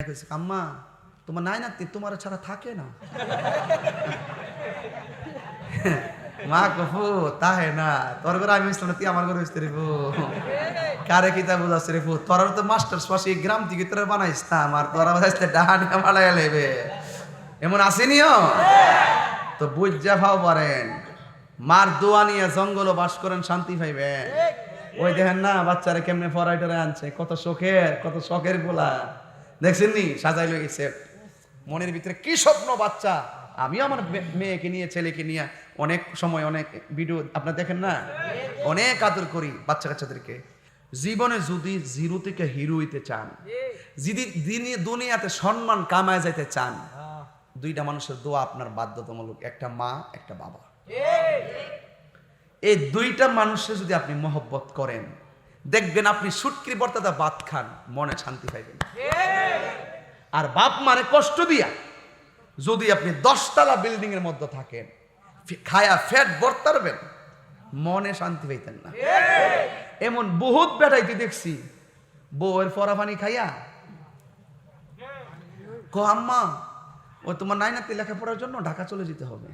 আম্মা তোমার নাই নাতি তোমার ছাড়া থাকে না। মা কফু তাহে না তোর ঘরে আমি ইসলাম তুই আমার ঘরে হইতে রেবো কারে কিতা বুঝাচ্ছে রে ফু তোর তো মাস্টার পাশে গ্রাম থেকে তোরা বানাইস না আমার তোরা বানাইতে ডাহানি মালাই লেবে এমন আসেনিও তো বুঝা ভাও পারেন মার দোয়া নিয়ে জঙ্গল বাস করেন শান্তি পাইবেন। ওই দেখেন না বাচ্চারা কেমনে ফরাইটারে আনছে কত শখের গোলা দেখছেন নি সাজাইলো গেছে মনের ভিতরে কি স্বপ্ন বাচ্চা। আমিও আমার মেয়েকে নিয়ে ছেলেকে নিয়ে অনেক সময় অনেক ভিডিও আপনারা দেখেন না অনেক আদর করি বাচ্চা কাচ্চাদেরকে। জীবনে যদি জিরো থেকে হিরো হইতে চান যদি দুনিয়াতে সম্মান কামায় যাইতে চান দুইটা মানুষের দোয়া আপনার বাধ্যতামূলক, একটা মা একটা বাবা। এই দুইটা মানুষের যদি আপনি মহব্বত করেন দেখবেন আপনি সুটকি বর্তাদা ভাত খান মনে শান্তি পাইবেন। আর বাপ মানে কষ্ট দিয়া যদি আপনি 10তলা বিল্ডিং এর মধ্যে থাকেন খায়া ফ্যাট বর্তারবেন মনে শান্তি পাইতেন না। এমন বহুত বেটাইতে দেখছি বউয়ের ফরাফানি খাইয়া কো আম্মা ও তোমার নাইনাতি লেখাপড়ার জন্য ঢাকা চলে যেতে হবে।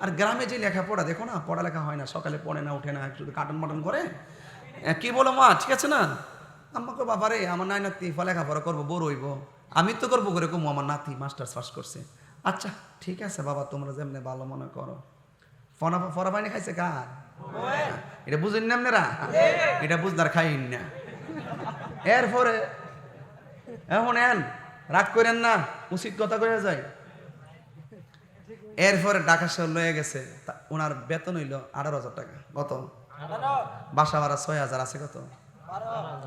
আর গ্রামে যে লেখাপড়া দেখো না পড়ালেখা হয় না, সকালে পড়ে না উঠে না শুধু কাটন মাটন করে। কি বলো মা ঠিক আছে না? আম্মাকে বাবারে আমার নাইনাতি লেখাপড়া করবো বড় হইব আমি তো করবো করে কমু আমার নাতি মাস্টার্স পাস করছে। আচ্ছা ঠিক আছে বাবা তোমরা যেমনি ভালো মনে করো। ফরা পানি খাইছে কার? এটা বুঝেন না আপনারা? এটা বুঝদার খাইন না। এরপরে এখন এন রাগ করেন না, উচিত কথা কয়ে যায়। এরপরে ঢাকা শহর লয়ে গেছে ওনার বেতন হইল 18,000 টাকা। কত? বাসা ভাড়া 6,000 আছে। কত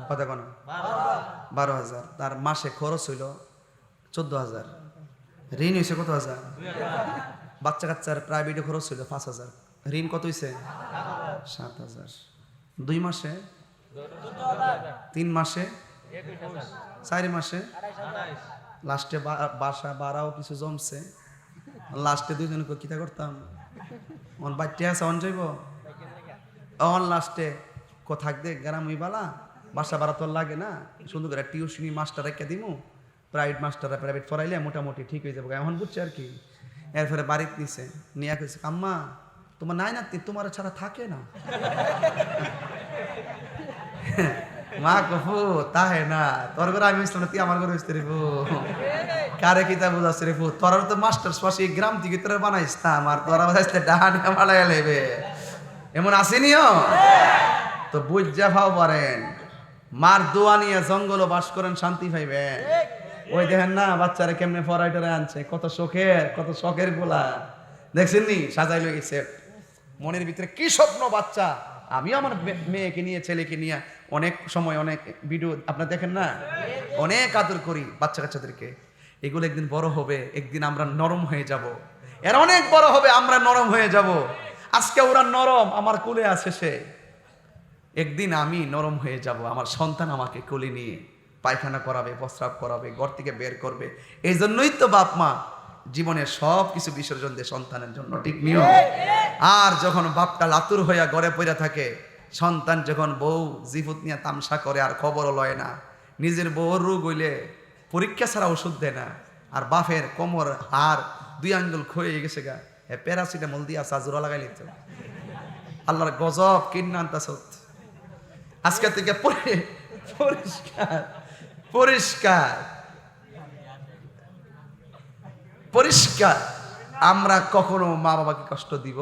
কত কোন 12,000। তার মাসে খরচ হইল 14,000। ঋণ হয়েছে কত হাজার? বাচ্চা কাচ্চার প্রাইভেটে খরচ হইল 5,000। ঋণ কত হয়েছে? 7,000। 2 মাসে 3 মাসে 4 মাসে লাস্টে বাসা ভাড়াও কিছু জমছে। লাস্টে দুইজনকে কিতা করতাম অন বাচ্চা আছে অন যাইব অন লাস্টে কো থাকবে গ্রাম বালা বাসা ভাড়া তো লাগে না সুন্দর করে টিউশনি মাস্টার রেখে দিমু প্রাইভেট মাস্টাররা প্রাইভেট পড়াইলে মোটামুটি ঠিক হয়ে যাবে এখন বুঝছে আর কি। এরপরে বাড়িতে নিছে নিয়ে কইছে আম্মা তোমার নাই নাতি তোমার ছাড়া থাকে না। মা কফু তাহে না তোর ঘরে আমি ইসলাম তুই আমার ঘরে হইতে রেবো কারে কিতা বুঝাচ্ছে রে ফু তোর তো মাস্টার্স পাশে গ্রাম থেকে তোরা বানাইস না আমার তোরা বানাইতে ডাহানি মালাই লেবে এমন আসেনিও তো বুঝা ভাও পারেন মার দোয়া নিয়ে জঙ্গল বাস করেন শান্তি পাইবেন। ওই দেখেন না বাচ্চারা কেমনে ফরাইটারে আনছে কত শখের গোলা দেখছেন নি সাজাইলো গেছে মনের ভিতরে কি স্বপ্ন বাচ্চা। আমিও আমার মেয়েকে নিয়ে ছেলেকে নিয়ে অনেক সময় অনেক ভিডিও আপনারা দেখেন না অনেক আদর করি বাচ্চা কাচ্চাদেরকে। এগুলো একদিন বড় হবে, একদিন আমরা নরম হয়ে যাব। এরা অনেক বড় হবে, আমরা নরম হয়ে যাব। আজকে ওরা নরম আমার কোলে আছে, সে একদিন আমি নরম হয়ে যাব। আমার সন্তান আমাকে কোলে নিয়ে পায়খানা করাবে, প্রস্রাব করাবে, ঘর থেকে বের করবে। এই জন্যই তো বাপ মা জীবনের সব কিছু বিসর্জন দেয় সন্তানের জন্য, ঠিক নিয়ম। আর যখন বাপটা লাতুর হইয়া ঘরে পড়ে থাকে, সন্তান যখন বউ জিফুত নিয়ে তামসা করে আর খবরও লয় না, নিজের বউর রোগ হইলে পরীক্ষা ছাড়া ওষুধ দেয় না, আর বাপের কোমর হাড় 2 আঙ্গুল ক্ষয়ে গেছে গা প্যারাসিটামল দিয়া চাজুরা লাগাই লিখতে আল্লাহর গজব কিন্না আনতাছ। আজকে থেকে পরিষ্কার পরিষ্কার পরিষ্কার আমরা কখনো মা বাবাকে কষ্ট দিব